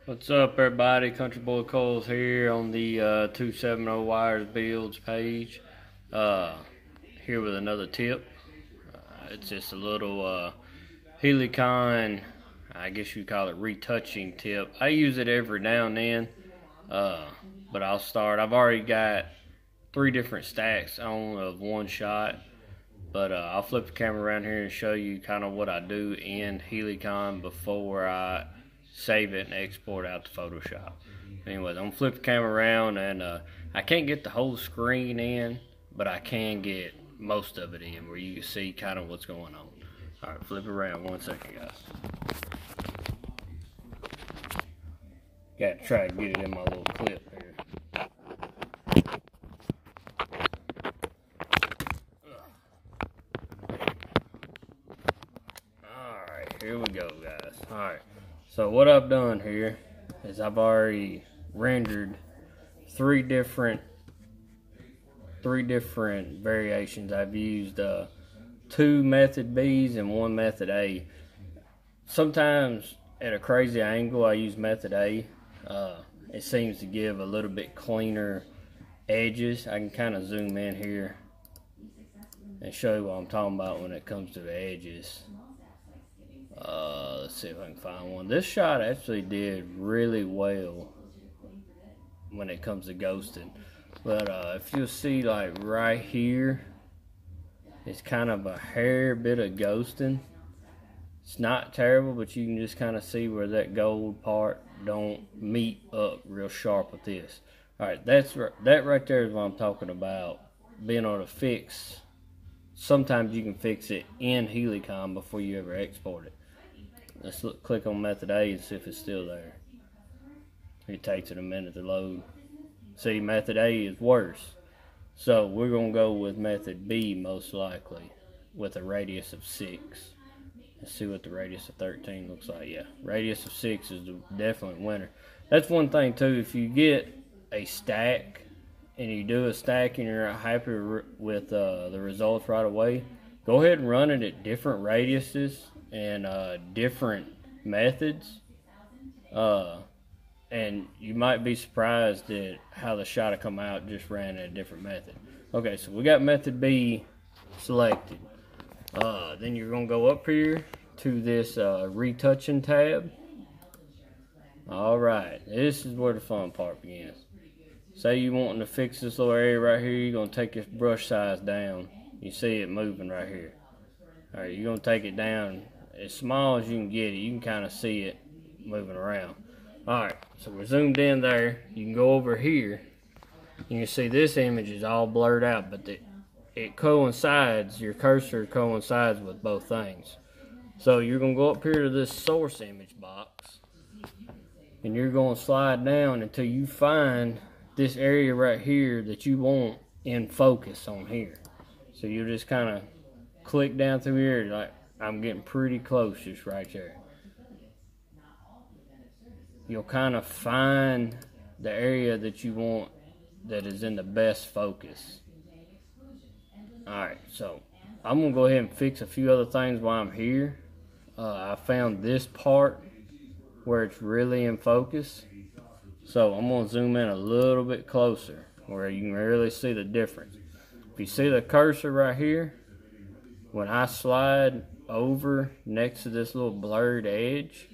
What's up, everybody? Country Boy Coles here on the 270 Wires Builds page. Uh, Here with another tip. It's just a little Helicon, I guess you call it retouching tip. I use it every now and then, but I've already got 3 different stacks on of one shot. But I'll flip the camera around here and show you kind of what I do in Helicon before I save it and export out to Photoshop. Anyways, I'm gonna flip the camera around, and I can't get the whole screen in, but I can get most of it in where you can see kind of what's going on. Alright, flip it around 1 second, guys. Gotta try to get it in my little clip here. Alright, here we go, guys. Alright, so what I've done here is I've already rendered three different variations. I've used 2 method B's and 1 method A. Sometimes at a crazy angle I use method A. It seems to give a little bit cleaner edges. I can kind of zoom in here and show you what I'm talking about when it comes to the edges. Let's see if I can find one. This shot actually did really well when it comes to ghosting. But if you'll see, like right here, it's kind of a hair bit of ghosting. It's not terrible, but you can just kind of see where that gold part don't meet up real sharp with this. Alright, that right there is what I'm talking about. Being able to fix. Sometimes you can fix it in Helicon before you ever export it. Let's click on method A and see if it's still there. It takes it a minute to load. See, method A is worse. So we're going to go with method B most likely with a radius of 6. Let's see what the radius of 13 looks like. Yeah, radius of 6 is the definite winner. That's one thing too. If you get a stack and you do a stack and you're not happy with the results right away, go ahead and run it at different radiuses and different methods. And you might be surprised at how the shot will come out just ran at a different method. Okay, so we got method B selected. Then you're going to go up here to this retouching tab. Alright, this is where the fun part begins. Say you wanting to fix this little area right here, you're going to take this brush size down. You see it moving right here. Alright, you're going to take it down as small as you can get it. You can kind of see it moving around. Alright, so we're zoomed in there. You can go over here. You can see this image is all blurred out, but it coincides, your cursor coincides with both things. So you're going to go up here to this source image box, and you're going to slide down until you find this area right here that you want in focus on here. So you just kind of click down through here, like I'm getting pretty close just right there. You'll kind of find the area that you want that is in the best focus. Alright, so I'm going to go ahead and fix a few other things while I'm here. I found this part where it's really in focus. So I'm going to zoom in a little bit closer where you can really see the difference. If you see the cursor right here, when I slide over next to this little blurred edge,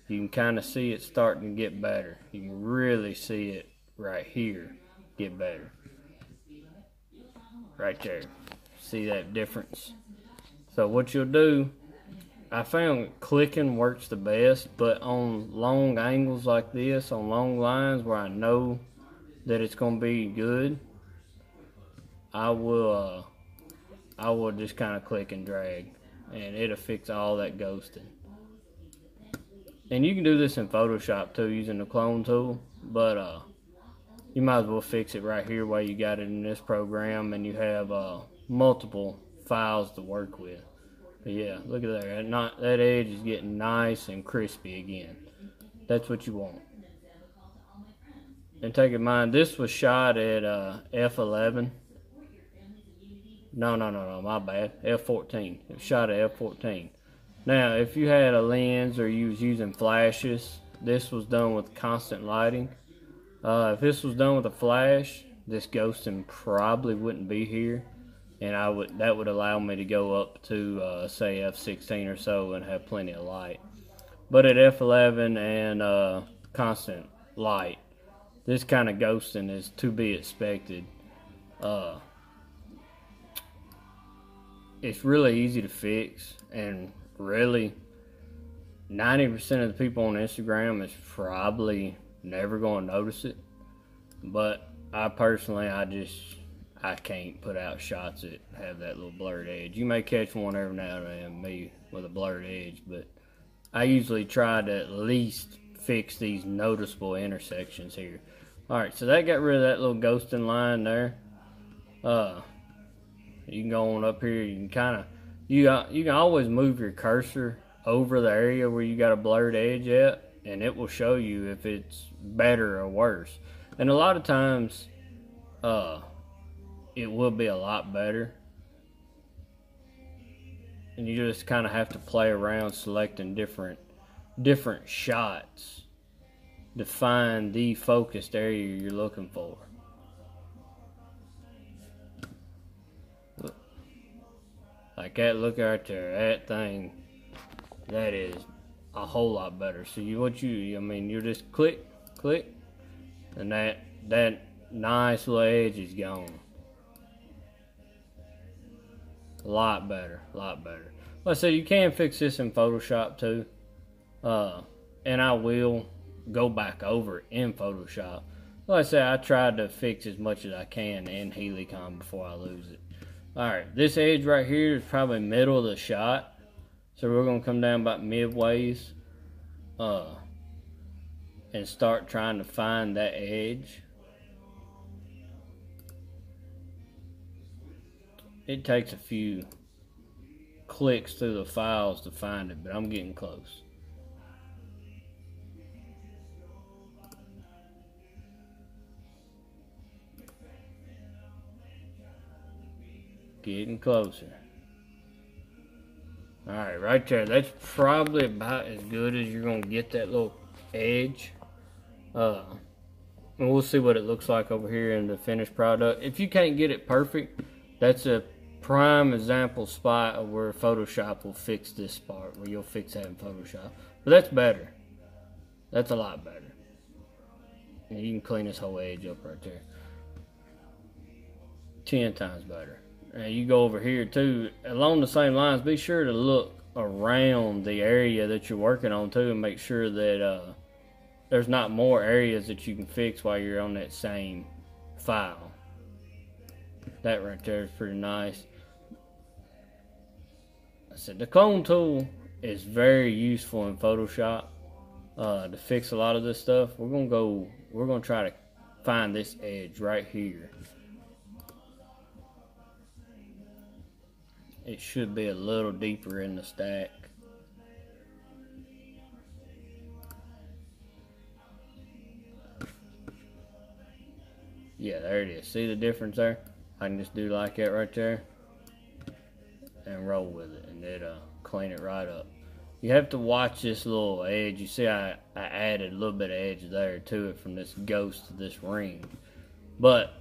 you can kind of see it starting to get better. You can really see it right here get better. Right there. See that difference? So what you'll do, I found clicking works the best, but on long angles like this, on long lines where I know that it's going to be good, I will just kind of click and drag, and it'll fix all that ghosting. And you can do this in Photoshop too using the clone tool, but you might as well fix it right here while you got it in this program and you have multiple files to work with. But yeah, look at that. That edge is getting nice and crispy again. That's what you want. And take in mind, this was shot at f11. No, my bad. f14. It was shot at f14. Now, if you had a lens or you was using flashes, this was done with constant lighting. If this was done with a flash, this ghosting probably wouldn't be here, and that would allow me to go up to say f16 or so and have plenty of light. But at f11 and constant light, this kind of ghosting is to be expected. It's really easy to fix, and really 90% of the people on Instagram is probably never going to notice it. But I personally, I can't put out shots that have that little blurred edge. You may catch one every now and then, me with a blurred edge, but I usually try to at least fix these noticeable intersections here. Alright, so that got rid of that little ghosting line there. You can go on up here, you can kind of, you can always move your cursor over the area where you got a blurred edge at, and it will show you if it's better or worse. And a lot of times, it will be a lot better. And you just kind of have to play around selecting different shots to find the focused area you're looking for. Like that, look right there, that thing, that is a whole lot better. So you just click, and that nice little edge is gone. A lot better. Like I said, you can fix this in Photoshop too. And I will go back over it in Photoshop. Like I said, I tried to fix as much as I can in Helicon before I lose it. Alright, this edge right here is probably middle of the shot. So we're going to come down about midways. And start trying to find that edge. It takes a few clicks through the files to find it, but I'm getting close. Getting closer. Alright, right there. That's probably about as good as you're going to get that little edge. And we'll see what it looks like over here in the finished product. If you can't get it perfect, that's a prime example spot of where Photoshop will fix this part, where you'll fix that in Photoshop. But that's better. That's a lot better. And you can clean this whole edge up right there. 10 times better. And you go over here too, along the same lines, be sure to look around the area that you're working on too, and make sure that there's not more areas that you can fix while you're on that same file. That right there is pretty nice. I said the clone tool is very useful in Photoshop to fix a lot of this stuff. We're gonna try to find this edge right here. It should be a little deeper in the stack. Yeah, there it is. See the difference there? I can just do like that right there and roll with it, and it'll clean it right up. You have to watch this little edge. You see I added a little bit of edge there to it from this ghost to this ring. But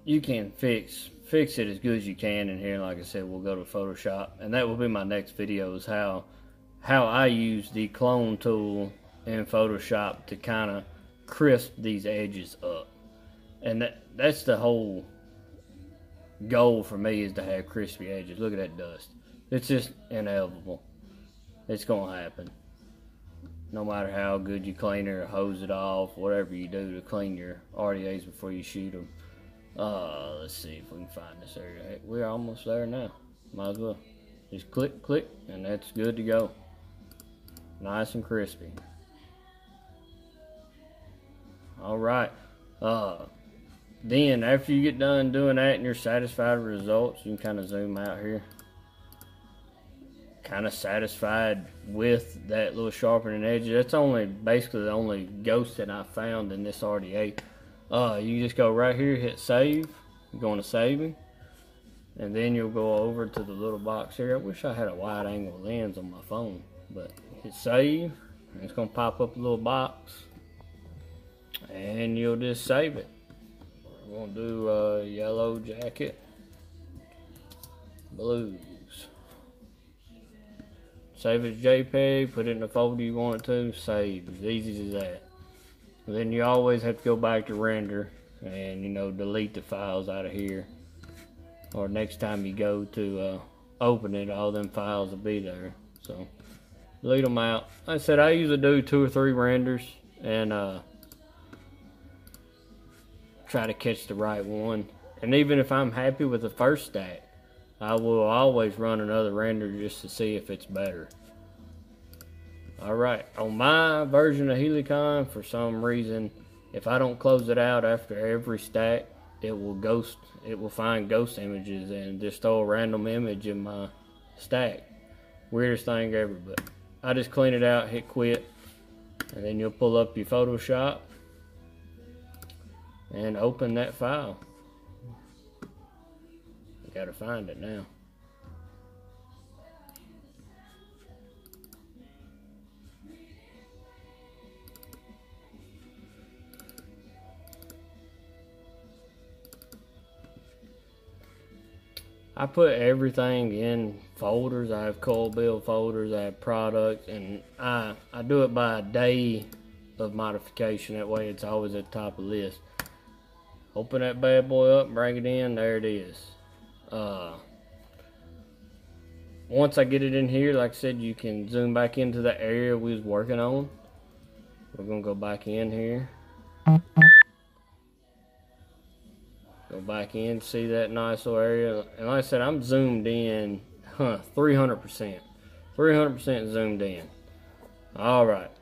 you can fix it as good as you can in here. Like I said, we'll go to Photoshop, and that will be my next video, is how I use the clone tool in Photoshop to kind of crisp these edges up. And that's the whole goal for me, is to have crispy edges. Look at that dust. It's just inevitable. It's gonna happen. No matter how good you clean it or hose it off, whatever you do to clean your RDAs before you shoot them. Let's see if we can find this area. Hey, we're almost there now. Might as well. Just click, and that's good to go. Nice and crispy. Alright. Then, after you get done doing that and you're satisfied with results, you can kind of zoom out here. Kind of satisfied with that little sharpening edge. That's basically the only ghost that I found in this RDA. You just go right here, hit save. You're going to saving. And then you'll go over to the little box here. I wish I had a wide angle lens on my phone. But hit save. It's gonna pop up a little box, and you'll just save it. We're gonna do yellow jacket, blues. Save as JPEG, put it in the folder you want it to, save. As easy as that. And then you always have to go back to render and, you know, delete the files out of here. Or next time you go to open it, all them files will be there. So delete them out. Like I said, I usually do 2 or 3 renders and try to catch the right one. And even if I'm happy with the first stack, I will always run another render just to see if it's better. Alright, on my version of Helicon, for some reason, if I don't close it out after every stack, it will find ghost images and just throw a random image in my stack. Weirdest thing ever, but I just clean it out, hit quit, and then you'll pull up your Photoshop and open that file. Gotta find it now. I put everything in folders. I have coil build folders, I have products, and I do it by a day of modification. That way it's always at the top of the list. Open that bad boy up, bring it in, there it is. Once I get it in here, like I said, you can zoom back into the area we was working on. We're gonna go back in here. Go back in, see that nice little area. And like I said, I'm zoomed in 300%. 300% zoomed in. Alright.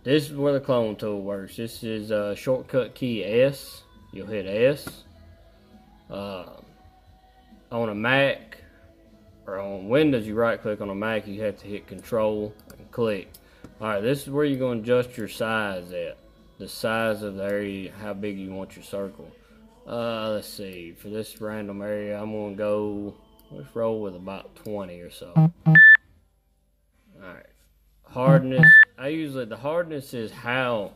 This is where the clone tool works. This is shortcut key S. You'll hit S. On a Mac or on Windows, you right click. On a Mac, you have to hit Control and click. Alright, this is where you're going to adjust your size at. The size of the area, how big you want your circle. Let's see. For this random area, I'm going to go, let's roll with about 20 or so. Alright. Hardness. The hardness is how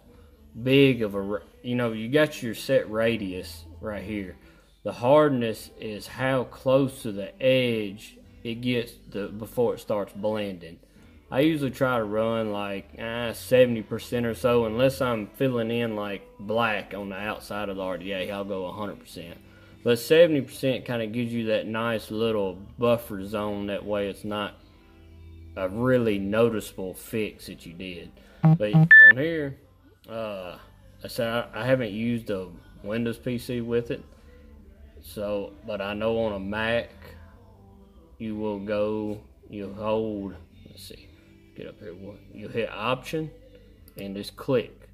big of a, you know, you got your set radius right here. The hardness is how close to the edge it gets before it starts blending. I usually try to run like 70% or so, unless I'm filling in like black on the outside of the RDA, I'll go 100%. But 70% kind of gives you that nice little buffer zone, that way it's not a really noticeable fix that you did. But on here, I said I haven't used a Windows PC with it. So, but I know on a Mac, you'll hold, let's see, get up here, you'll hit Option, and just click.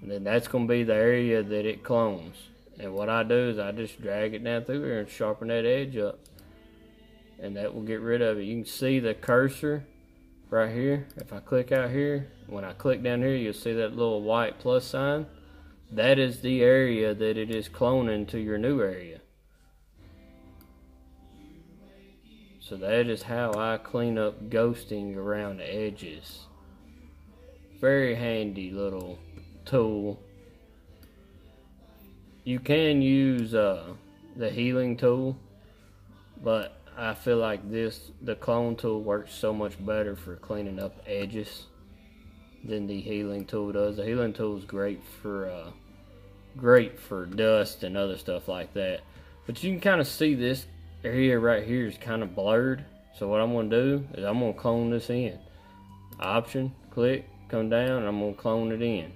And then that's going to be the area that it clones. And what I do is I just drag it down through here and sharpen that edge up. And that will get rid of it. You can see the cursor right here. If I click out here, when I click down here, you'll see that little white plus sign. That is the area that it is cloning to your new area. So that is how I clean up ghosting around the edges. Very handy little tool. You can use the healing tool, but I feel like the clone tool works so much better for cleaning up edges than the healing tool does. The healing tool is great for dust and other stuff like that. But you can kind of see this area right here is kind of blurred. So what I'm going to do is I'm going to clone this in. Option, click, come down, and I'm going to clone it in.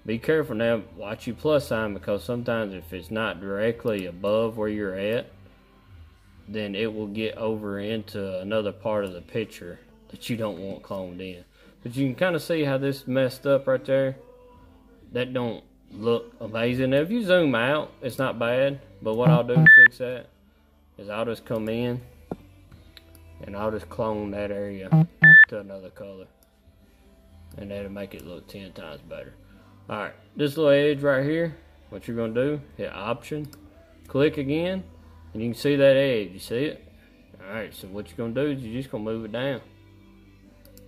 Be careful now, watch your plus sign, because sometimes if it's not directly above where you're at, then it will get over into another part of the picture that you don't want cloned in. But you can kind of see how this messed up right there. That don't look amazing. Now if you zoom out, it's not bad, but what I'll do to fix that is I'll just come in and I'll just clone that area to another color, and that'll make it look 10 times better. Alright, this little edge right here, what you're going to do, hit Option, click again, and you can see that edge. You see it? Alright, so what you're going to do is you're just going to move it down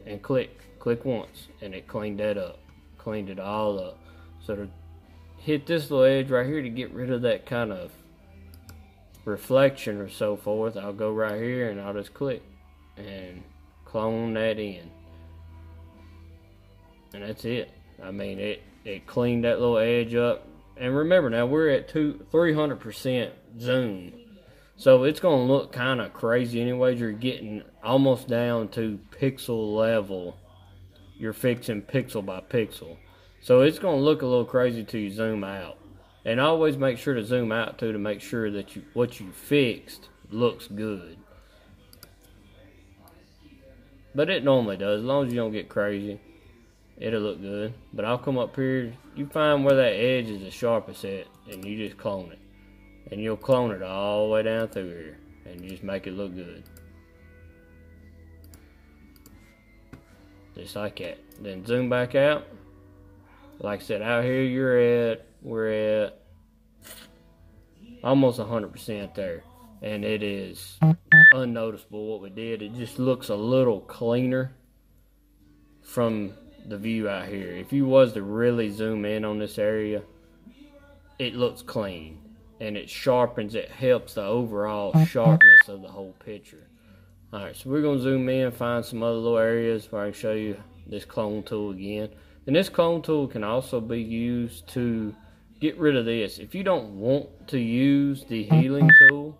and click. Click once, and it cleaned that up. Cleaned it all up. So to hit this little edge right here to get rid of that kind of reflection or so forth, I'll go right here and I'll just click and clone that in. And that's it. I mean, it cleaned that little edge up. And remember, now we're at 300% zoom. So it's going to look kind of crazy anyways. You're getting almost down to pixel level. You're fixing pixel by pixel. So it's going to look a little crazy till you zoom out. And always make sure to zoom out too, to make sure that what you fixed looks good. But it normally does. As long as you don't get crazy, it'll look good. But I'll come up here. You find where that edge is the sharpest at, and you just clone it. And you'll clone it all the way down through here. And you just make it look good. Just like that. Then zoom back out. Like I said, out here we're at almost 100% there. And it is unnoticeable what we did. It just looks a little cleaner from the view out here. If you was to really zoom in on this area, it looks clean. And it sharpens, it helps the overall sharpness of the whole picture. Alright, so we're going to zoom in, find some other little areas where I can show you this clone tool again. And this clone tool can also be used to get rid of this. If you don't want to use the healing tool,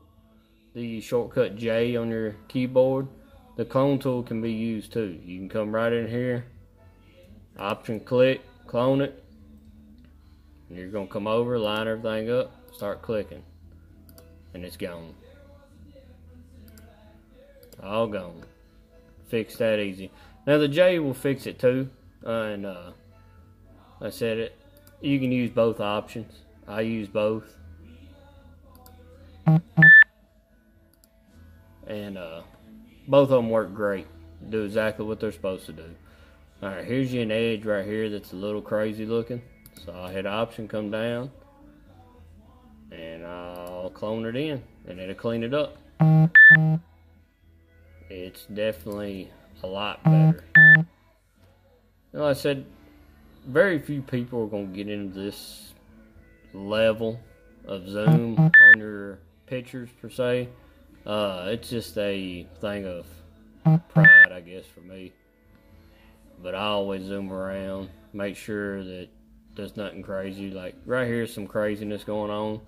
the shortcut J on your keyboard, the clone tool can be used too. You can come right in here, option click, clone it, and you're going to come over, line everything up, start clicking, and it's gone. All gone. Fix that easy. Now the J will fix it too, and like I said, you can use both options. I use both, and both of them work great. Do exactly what they're supposed to do. Alright, here's you an edge right here that's a little crazy looking. So I'll hit option, come down, and I'll clone it in, and it'll clean it up. It's definitely a lot better. And like I said, very few people are going to get into this level of zoom on your pictures per se. It's just a thing of pride, I guess, for me. But I always zoom around, make sure that there's nothing crazy. Like right here, some craziness going on.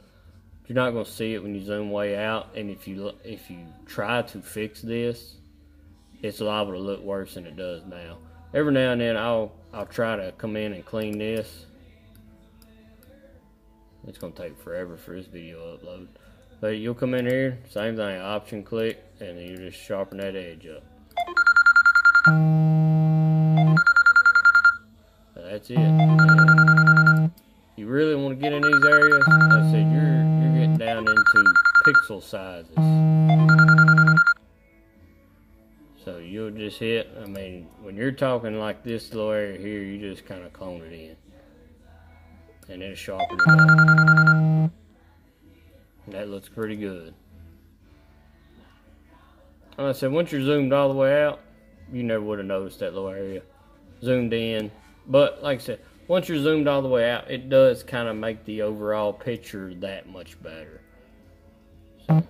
You're not going to see it when you zoom way out, and if you try to fix this, it's liable to look worse than it does now. Every now and then I'll try to come in and clean this. It's going to take forever for this video to upload. But you'll come in here, same thing, option click, and then you just sharpen that edge up. So that's it. And you really want to get in these areas, like I said, you're getting down into pixel sizes. So you'll just hit, I mean, when you're talking like this little area here, you just kind of clone it in. And it'll sharpen it up. And that looks pretty good. Like I said, once you're zoomed all the way out, you never would have noticed that little area. Zoomed in. But like I said, once you're zoomed all the way out, it does kind of make the overall picture that much better. So,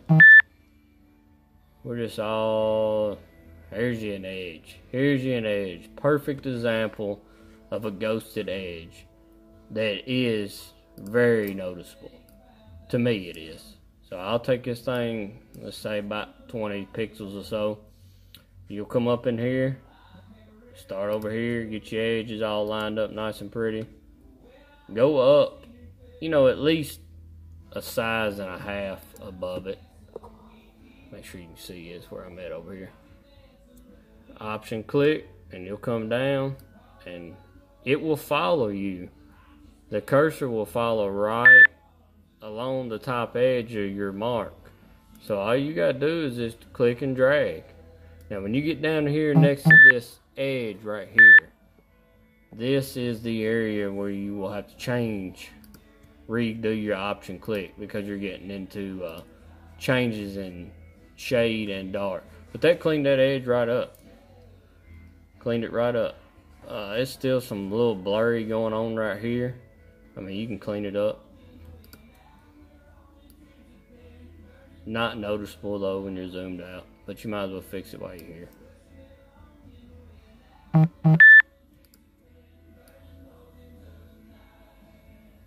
we're just all... Here's you an edge. Here's you an edge. Perfect example of a ghosted edge that is very noticeable. To me it is. So I'll take this thing, let's say about 20 pixels or so. You'll come up in here, start over here, get your edges all lined up nice and pretty. Go up, you know, at least a size and a half above it. Make sure you can see is where I'm at over here. Option click, and you'll come down, and it will follow you. The cursor will follow right along the top edge of your mark. So all you gotta do is just click and drag. Now when you get down here next to this edge right here, this is the area where you will have to change, redo your option click, because you're getting into changes in shade and dark. But that cleaned that edge right up. Cleaned it right up. It's still some little blurry going on right here. I mean, you can clean it up. Not noticeable though when you're zoomed out, but you might as well fix it while you're here.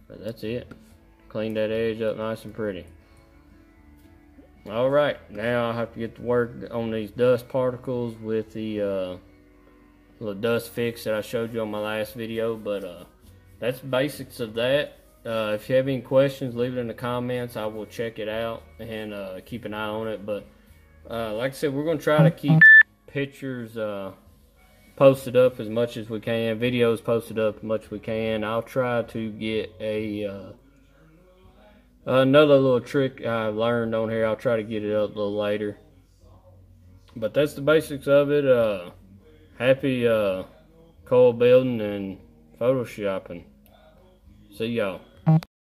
But that's it. Clean that edge up nice and pretty. Alright, now I have to get to work on these dust particles with the little dust fix that I showed you on my last video. But that's the basics of that. If you have any questions, leave it in the comments. I will check it out and keep an eye on it. But like I said, we're going to try to keep pictures posted up as much as we can, videos posted up as much as we can. I'll try to get another little trick I learned on here. I'll try to get it up a little later. But that's the basics of it. Happy coil building and photoshopping. See y'all.